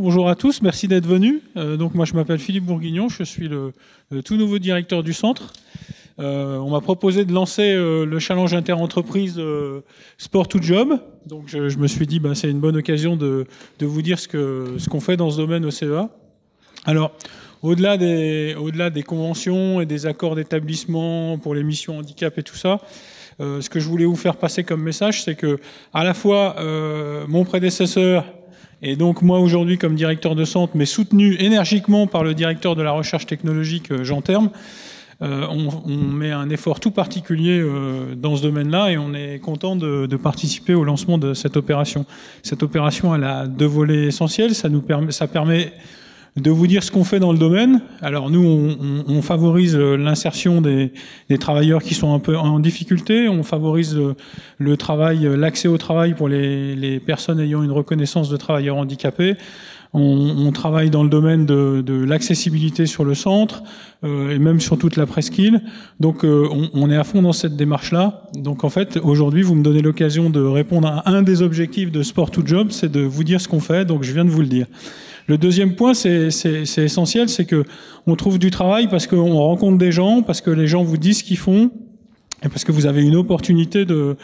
bonjour à tous, merci d'être venus. Donc moi je m'appelle Philippe Bourguignon, je suis le tout nouveau directeur du centre. On m'a proposé de lancer le challenge inter-entreprise Sport to Job. Donc je me suis dit c'est une bonne occasion de vous dire ce qu'on fait dans ce domaine au CEA. Alors au-delà des conventions et des accords d'établissement pour les missions handicap et tout ça, ce que je voulais vous faire passer comme message, c'est que à la fois mon prédécesseur et donc moi aujourd'hui comme directeur de centre, mais soutenu énergiquement par le directeur de la recherche technologique Jean Terme, on met un effort tout particulier dans ce domaine-là et on est content de participer au lancement de cette opération. Cette opération, elle a deux volets essentiels. Ça permet de vous dire ce qu'on fait dans le domaine. Alors nous, on favorise l'insertion des travailleurs qui sont un peu en difficulté. On favorise le travail, l'accès au travail pour les personnes ayant une reconnaissance de travailleurs handicapés. On travaille dans le domaine de l'accessibilité sur le centre et même sur toute la presqu'île. Donc on est à fond dans cette démarche-là. Donc en fait, aujourd'hui, vous me donnez l'occasion de répondre à un des objectifs de Sport to Job, c'est de vous dire ce qu'on fait. Donc je viens de vous le dire. Le deuxième point, c'est essentiel, c'est que on trouve du travail parce qu'on rencontre des gens, parce que les gens vous disent ce qu'ils font, et parce que vous avez une opportunité de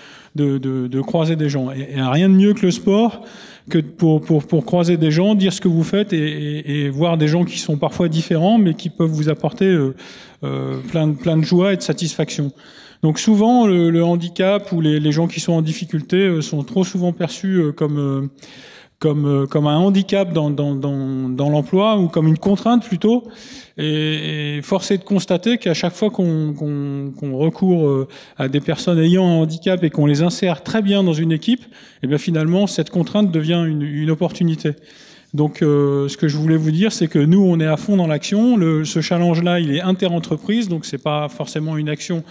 croiser des gens. Et rien de mieux que le sport, que pour croiser des gens, dire ce que vous faites et voir des gens qui sont parfois différents, mais qui peuvent vous apporter plein de joie et de satisfaction. Donc souvent, le handicap ou les gens qui sont en difficulté sont trop souvent perçus comme un handicap dans l'emploi ou comme une contrainte plutôt. Et force est de constater qu'à chaque fois qu'on recourt à des personnes ayant un handicap et qu'on les insère très bien dans une équipe, et bien finalement cette contrainte devient une opportunité. Donc ce que je voulais vous dire, c'est que nous on est à fond dans l'action. Ce challenge-là, il est inter-entreprise, donc c'est pas forcément une action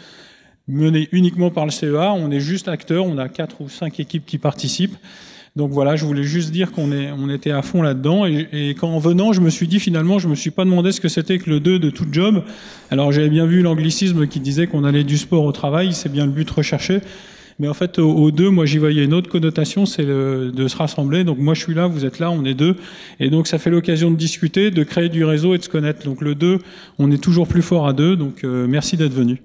menée uniquement par le CEA. On est juste acteur, on a 4 ou 5 équipes qui participent. Donc voilà, je voulais juste dire on était à fond là-dedans. Et qu'en venant, je me suis dit finalement, je me suis pas demandé ce que c'était que le 2 de tout job. Alors j'avais bien vu l'anglicisme qui disait qu'on allait du sport au travail, c'est bien le but recherché. Mais en fait, au 2, moi j'y voyais une autre connotation, c'est de se rassembler. Donc moi je suis là, vous êtes là, on est deux. Et donc ça fait l'occasion de discuter, de créer du réseau et de se connaître. Donc le 2, on est toujours plus fort à deux. Donc merci d'être venu.